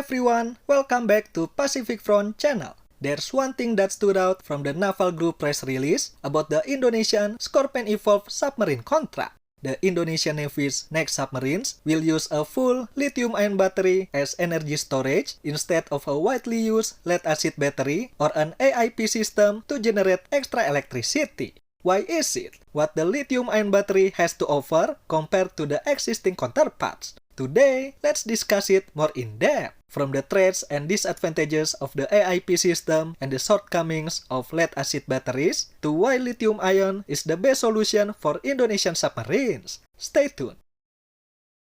everyone, welcome back to Pacific Front channel. There's one thing that stood out from the Naval Group press release about the Indonesian Scorpion Evolved submarine contract. The Indonesian Navy's next submarines will use a full lithium-ion battery as energy storage instead of a widely used lead-acid battery or an AIP system to generate extra electricity. Why is it? What the lithium-ion battery has to offer compared to the existing counterparts? Today, let's discuss it more in depth, from the threats and disadvantages of the AIP system and the shortcomings of lead-acid batteries, to why lithium-ion is the best solution for Indonesian submarines. Stay tuned.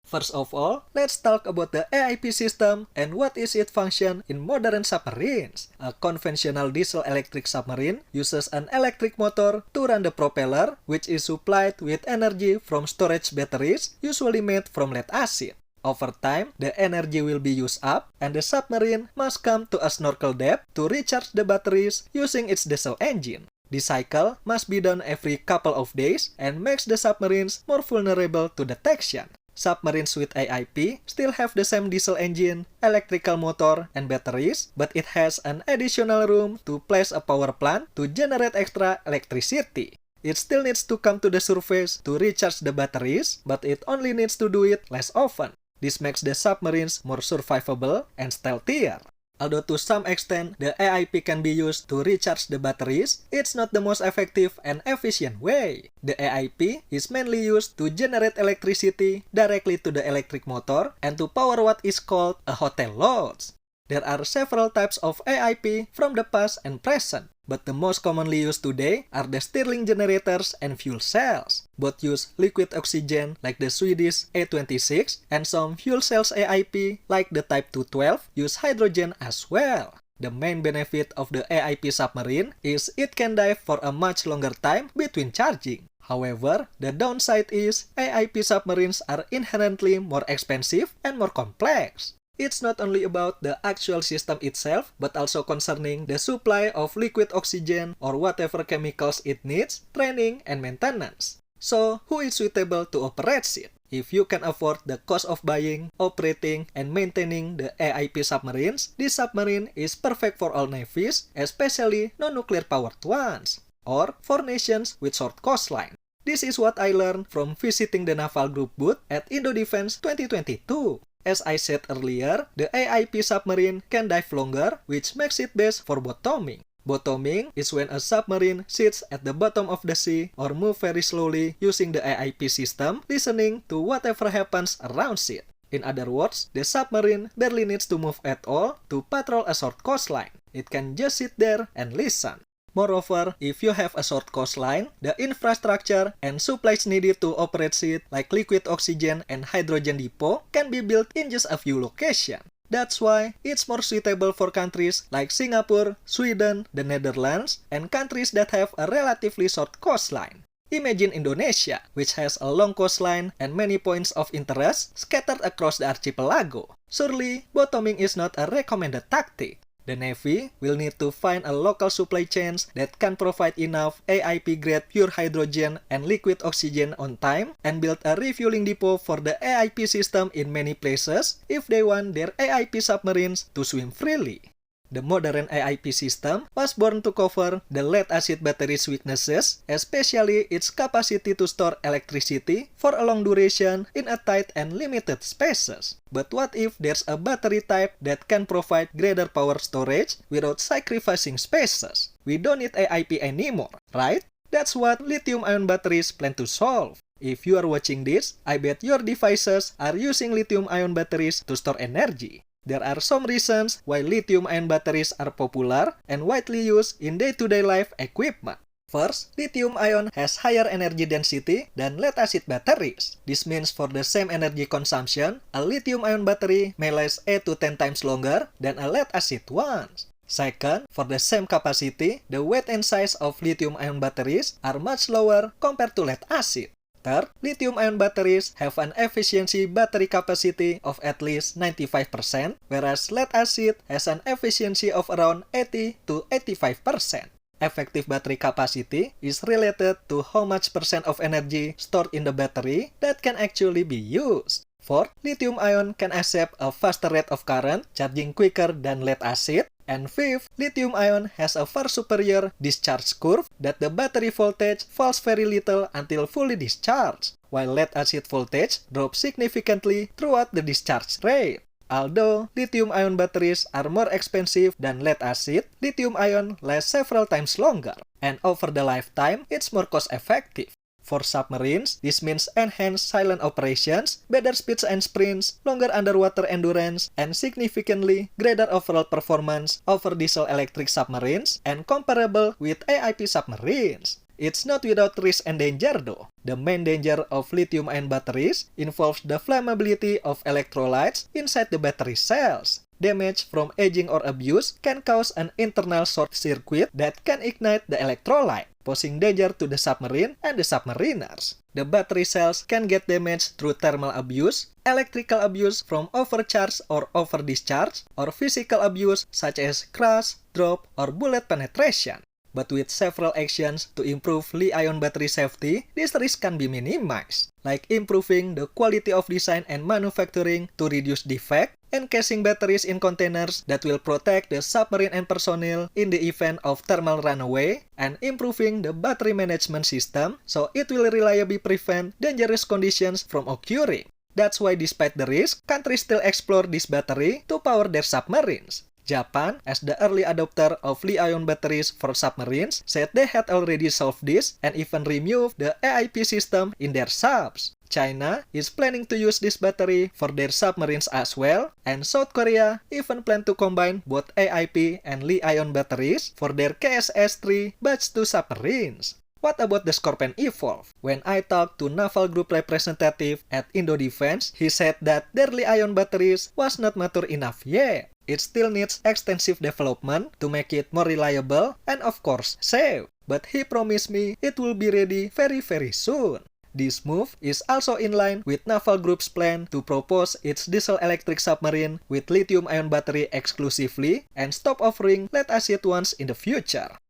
First of all, let's talk about the AIP system and what is its function in modern submarines. A conventional diesel-electric submarine uses an electric motor to run the propeller, which is supplied with energy from storage batteries, usually made from lead acid. Over time, the energy will be used up, and the submarine must come to a snorkel depth to recharge the batteries using its diesel engine. This cycle must be done every couple of days and makes the submarines more vulnerable to detection. Submarines with AIP still have the same diesel engine, electrical motor, and batteries, but it has an additional room to place a power plant to generate extra electricity. It still needs to come to the surface to recharge the batteries, but it only needs to do it less often. This makes the submarines more survivable and stealthier. Although to some extent the AIP can be used to recharge the batteries, it's not the most effective and efficient way. The AIP is mainly used to generate electricity directly to the electric motor and to power what is called a hotel lodge. There are several types of AIP from the past and present, but the most commonly used today are the Stirling generators and fuel cells. Both use liquid oxygen like the Swedish A26, and some fuel cells AIP like the Type 212 use hydrogen as well. The main benefit of the AIP submarine is it can dive for a much longer time between charging. However, the downside is AIP submarines are inherently more expensive and more complex. It's not only about the actual system itself, but also concerning the supply of liquid oxygen or whatever chemicals it needs, training, and maintenance. So, who is suitable to operate it? If you can afford the cost of buying, operating, and maintaining the AIP submarines, this submarine is perfect for all navies, especially non-nuclear powered ones, or for nations with short coastline. This is what I learned from visiting the Naval Group booth at Indodefense 2022. As I said earlier, the AIP submarine can dive longer, which makes it best for bottoming. Bottoming is when a submarine sits at the bottom of the sea or move very slowly using the AIP system, listening to whatever happens around it. In other words, the submarine barely needs to move at all to patrol a short coastline. It can just sit there and listen. Moreover, if you have a short coastline, the infrastructure and supplies needed to operate it, like liquid oxygen and hydrogen depot, can be built in just a few locations. That's why it's more suitable for countries like Singapore, Sweden, the Netherlands, and countries that have a relatively short coastline. Imagine Indonesia, which has a long coastline and many points of interest scattered across the archipelago. Surely, bottoming is not a recommended tactic. The Navy will need to find a local supply chains that can provide enough AIP-grade pure hydrogen and liquid oxygen on time and build a refueling depot for the AIP system in many places if they want their AIP submarines to swim freely. The modern AIP system was born to cover the lead-acid battery's weaknesses, especially its capacity to store electricity for a long duration in a tight and limited spaces. But what if there's a battery type that can provide greater power storage without sacrificing spaces? We don't need AIP anymore, right? That's what lithium-ion batteries plan to solve. If you are watching this, I bet your devices are using lithium-ion batteries to store energy. There are some reasons why lithium-ion batteries are popular and widely used in day-to-day life equipment. First, lithium-ion has higher energy density than lead-acid batteries. This means for the same energy consumption, a lithium-ion battery may last 8 to 10 times longer than a lead-acid one. Second, for the same capacity, the weight and size of lithium-ion batteries are much lower compared to lead-acid. Third, lithium-ion batteries have an efficiency battery capacity of at least 95%, whereas lead-acid has an efficiency of around 80 to 85%. Effective battery capacity is related to how much percent of energy stored in the battery that can actually be used. Fourth, lithium-ion can accept a faster rate of current, charging quicker than lead-acid. And fifth, lithium-ion has a far superior discharge curve that the battery voltage falls very little until fully discharged, while lead-acid voltage drops significantly throughout the discharge rate. Although lithium-ion batteries are more expensive than lead-acid, lithium-ion lasts several times longer, and over the lifetime, it's more cost-effective. For submarines, this means enhanced silent operations, better speeds and sprints, longer underwater endurance, and significantly greater overall performance over diesel-electric submarines and comparable with AIP submarines. It's not without risk and danger though. The main danger of lithium-ion batteries involves the flammability of electrolytes inside the battery cells. Damage from aging or abuse can cause an internal short circuit that can ignite the electrolyte, posing danger to the submarine and the submariners. The battery cells can get damaged through thermal abuse, electrical abuse from overcharge or over-discharge, or physical abuse such as crash, drop, or bullet penetration. But with several actions to improve Li-ion battery safety, this risk can be minimized, like improving the quality of design and manufacturing to reduce defect, encasing batteries in containers that will protect the submarine and personnel in the event of thermal runaway, and improving the battery management system so it will reliably prevent dangerous conditions from occurring. That's why despite the risk, countries still explore this battery to power their submarines. Japan, as the early adopter of Li-ion batteries for submarines, said they had already solved this and even removed the AIP system in their subs. China is planning to use this battery for their submarines as well, and South Korea even plan to combine both AIP and Li-ion batteries for their KSS-3 Batch 2 submarines. What about the Scorpion Evolve? When I talked to Naval Group representative at Indo Defense, he said that their Li-ion batteries was not mature enough yet. It still needs extensive development to make it more reliable and of course safe. But he promised me it will be ready very soon. This move is also in line with Naval Group's plan to propose its diesel-electric submarine with lithium-ion battery exclusively and stop offering lead-acid ones in the future.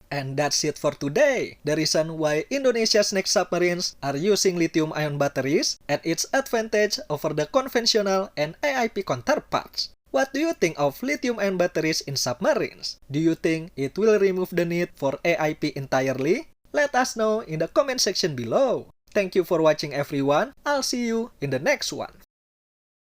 And that's it for today. The reason why Indonesia's next submarines are using lithium-ion batteries and its advantage over the conventional and AIP counterparts. What do you think of lithium-ion batteries in submarines? Do you think it will remove the need for AIP entirely? Let us know in the comment section below. Thank you for watching everyone. I'll see you in the next one.